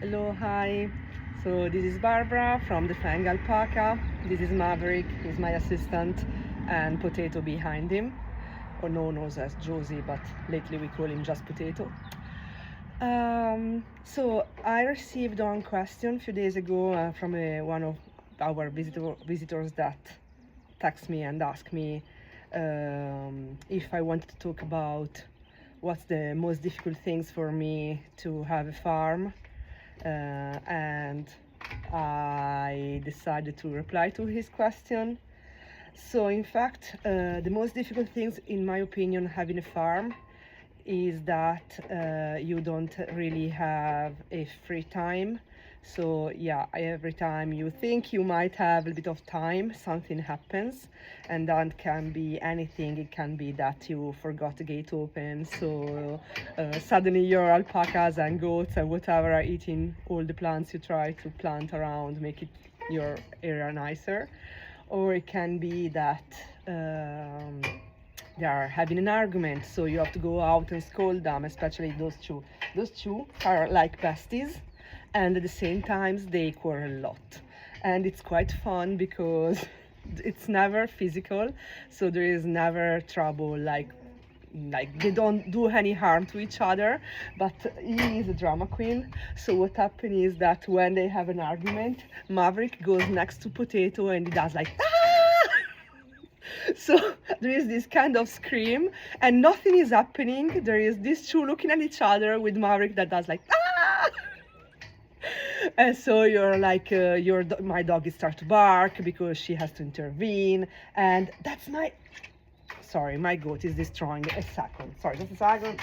Hello, hi. So this is Barbara from the Fang Alpaca. This is Maverick, he's my assistant, and Potato behind him, or known as Josie, but lately we call him just Potato. So I received one question a few days ago from one of our visitors that texted me and asked me if I wanted to talk about what's the most difficult things for me to have a farm, and I decided to reply to his question. So, in fact, the most difficult things, in my opinion, having a farm is that you don't really have a free time. So yeah, every time you think you might have a bit of time, something happens, and that can be anything. It can be that you forgot the gate open, so suddenly your alpacas and goats and whatever are eating all the plants you try to plant around, make it your area nicer. Or it can be that they are having an argument, so you have to go out and scold them, especially those two. Those two are like besties, and at the same time they quarrel a lot. And it's quite fun because it's never physical, so there is never trouble, like they don't do any harm to each other, but he is a drama queen. So what happens is that when they have an argument, Maverick goes next to Potato and he does like ah! So there is this kind of scream and nothing is happening. There is these two looking at each other with Maverick that does like ah! And so you're like my dog is start to bark because she has to intervene, and that's sorry, my goat is destroying a second. Sorry, just a second.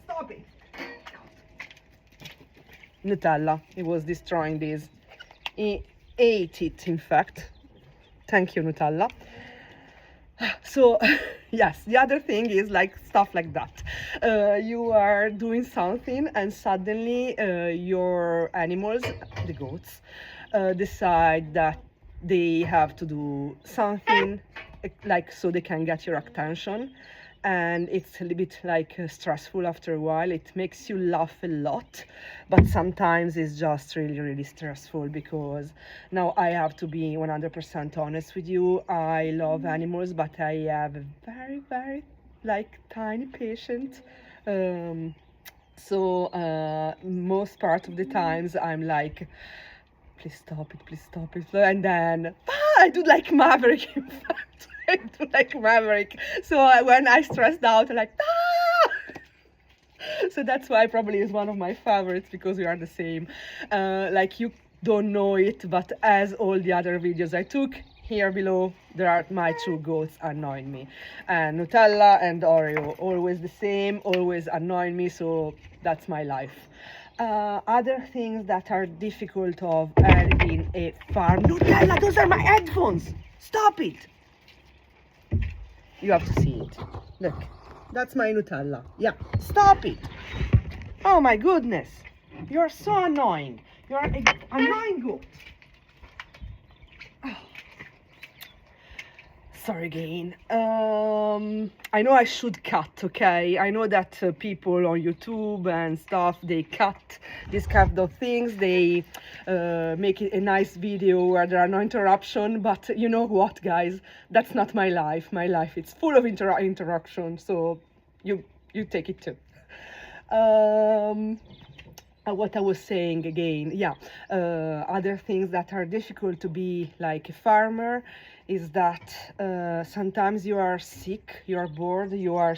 Stop it. Nutella, he was destroying this. He ate it, in fact. Thank you, Nutella. So yes, the other thing is like stuff like that. You are doing something and suddenly your animals, the goats, decide that they have to do something like so they can get your attention, and it's a little bit like stressful after a while. It makes you laugh a lot, but sometimes it's just really stressful because now I have to be 100% honest with you. I love animals, but I have a very like tiny patient. So most part of the times I'm like, please stop it, and then I do like Maverick. In fact, I do like Maverick. So when I stressed out, I'm like so that's why probably is one of my favorites, because we are the same. Like you don't know it, but as all the other videos I took, here below there are my two goats annoying me, and Nutella and Oreo, always the same, always annoying me. So that's my life. Other things that are difficult of having a farm. Nutella, those are my headphones. Stop it. You have to see it. Look, that's my Nutella. Yeah, stop it. Oh my goodness. You're so annoying. You're an annoying goat. Oh. Sorry again. I know I should cut, okay? I know that people on YouTube and stuff, they cut these kind of things. They make it a nice video where there are no interruption. But you know what, guys? That's not my life. My life is full of interruption. So you take it too. What I was saying again, yeah, other things that are difficult to be like a farmer is that sometimes you are sick, you are bored, you are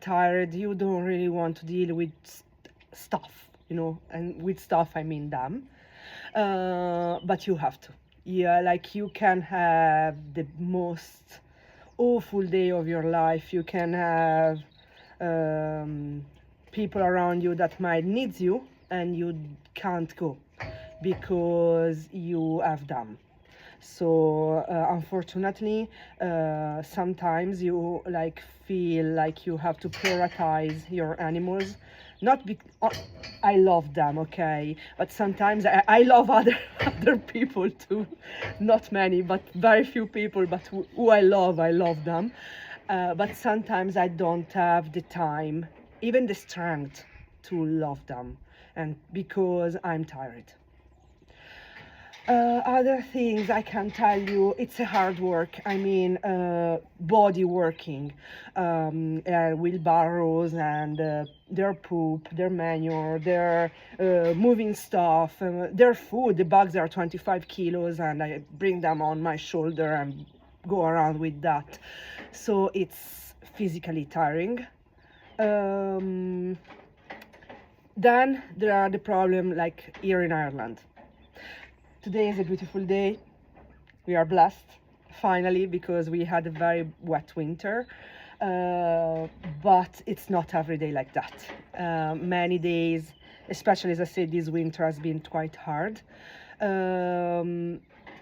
tired, you don't really want to deal with stuff, you know, and with stuff I mean them, but you have to. Yeah, like you can have the most awful day of your life, you can have people around you that might need you and you can't go because you have them. So unfortunately, sometimes you like feel like you have to prioritize your animals. Not I love them, okay, but sometimes I love other people too. Not many, but very few people, but who I love them. But sometimes I don't have the time, even the strength to love them, and because I'm tired. Other things I can tell you, it's a hard work. I mean, body working, wheelbarrows and their poop, their manure, their moving stuff, their food. The bags are 25 kilos, and I bring them on my shoulder and go around with that. So it's physically tiring. Then there are the problem like here in Ireland. Today is a beautiful day. We are blessed, finally, because we had a very wet winter. But it's not every day like that. Many days, especially as I said, this winter has been quite hard.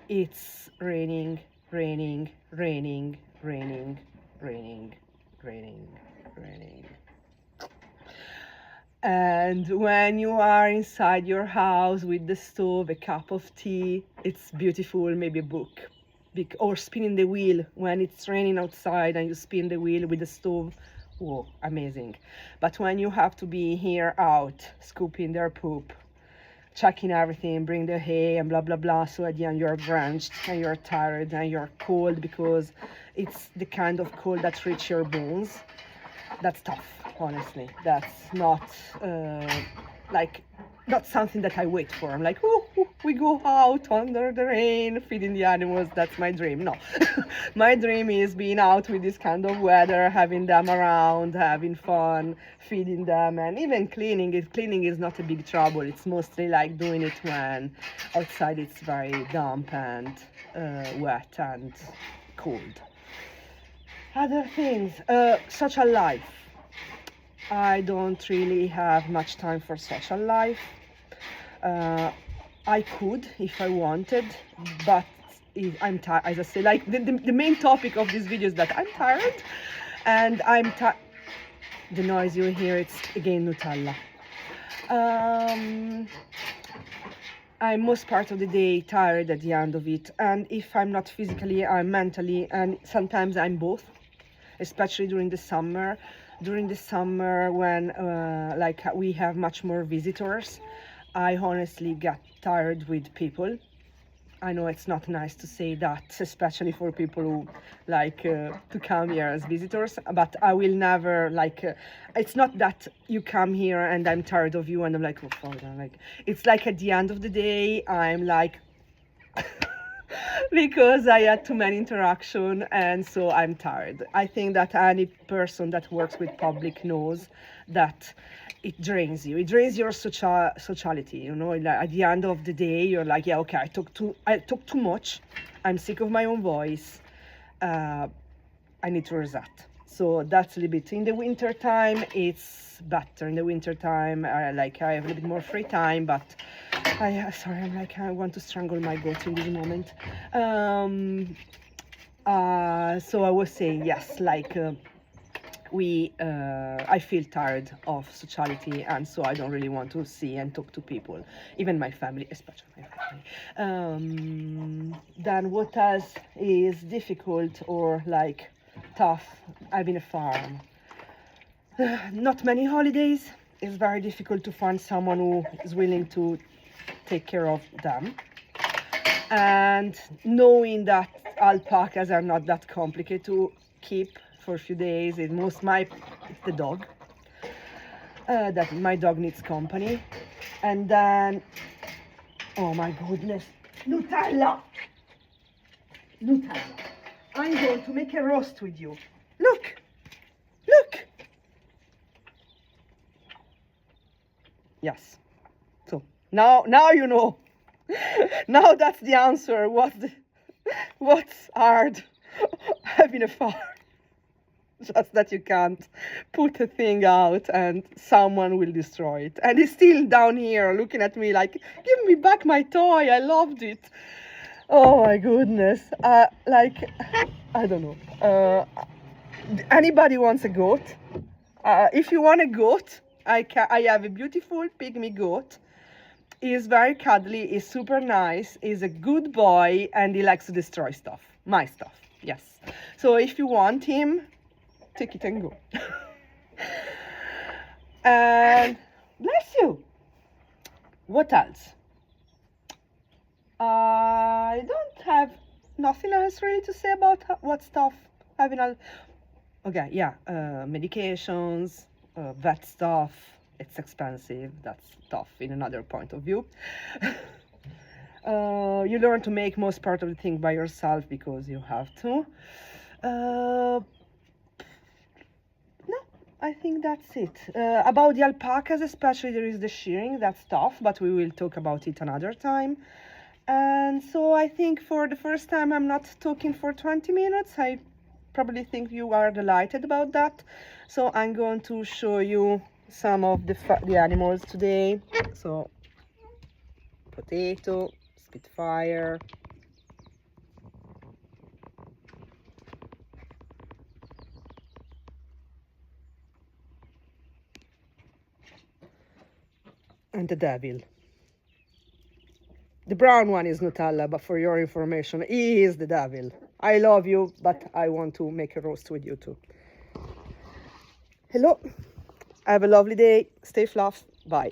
It's raining, raining, raining, raining, raining, raining, raining. And when you are inside your house with the stove, a cup of tea, it's beautiful, maybe a book. Or spinning the wheel when it's raining outside and you spin the wheel with the stove. Whoa, amazing. But when you have to be here out, scooping their poop, checking everything, bring the hay and blah, blah, blah. So at the end you're drenched and you're tired and you're cold because it's the kind of cold that reaches your bones. That's tough, honestly. That's not not something that I wait for. I'm like, oh, we go out under the rain, feeding the animals. That's my dream. No, my dream is being out with this kind of weather, having them around, having fun, feeding them, and even cleaning. Cleaning is not a big trouble. It's mostly like doing it when outside it's very damp and wet and cold. Other things, social life. I don't really have much time for social life. I could if I wanted, but I'm tired. As I say, like the main topic of this video is that I'm tired, and I'm tired. The noise you hear, it's again Nutella. I'm most part of the day tired at the end of it, and if I'm not physically, I'm mentally, and sometimes I'm both, especially during the summer. During the summer when we have much more visitors, I honestly get tired with people. I know it's not nice to say that, especially for people who like to come here as visitors, but I will never it's not that you come here and I'm tired of you and I'm like, oh father, like it's like at the end of the day I'm like because I had too many interaction and so I'm tired. I think that any person that works with public knows that it drains you. It drains your sociality, you know. Like at the end of the day, you're like, yeah, okay, I talk too much. I'm sick of my own voice. I need to reset. So that's a little bit. In the winter time, it's better. In the winter time, I have a little bit more free time, but I want to strangle my goat in this moment. So I was saying, yes, I feel tired of sociality, and so I don't really want to see and talk to people, even my family, especially my family. Then what else is difficult or tough? Having a farm. Not many holidays. It's very difficult to find someone who is willing to take care of them. And knowing that alpacas are not that complicated to keep for a few days, it's the dog. That my dog needs company. And then, oh my goodness, Nutella! Nutella. I'm going to make a roast with you. Look! Look! Yes. So, now you know. Now that's the answer. What's hard having a farm? Just that you can't put a thing out and someone will destroy it. And he's still down here looking at me like, give me back my toy, I loved it. Oh my goodness. I don't know. Anybody wants a goat? If you want a goat, I have a beautiful pygmy goat. He is very cuddly, he's super nice, he's a good boy, and he likes to destroy stuff. My stuff, yes. So if you want him, take it and go. And Bless you. What else? I don't have nothing else really to say about what stuff having a. Okay, yeah, medications, vet stuff. It's expensive. That's tough in another point of view. You learn to make most part of the thing by yourself because you have to. No, I think that's it. About the alpacas, especially, there is the shearing. That's tough, but we will talk about it another time. And so I think for the first time I'm not talking for 20 minutes. I probably think you are delighted about that. So I'm going to show you some of the animals today. So potato, spitfire, and the devil. The brown one is Nutella, but for your information, he is the devil. I love you, but I want to make a roast with you too. Hello, have a lovely day, stay fluff, bye.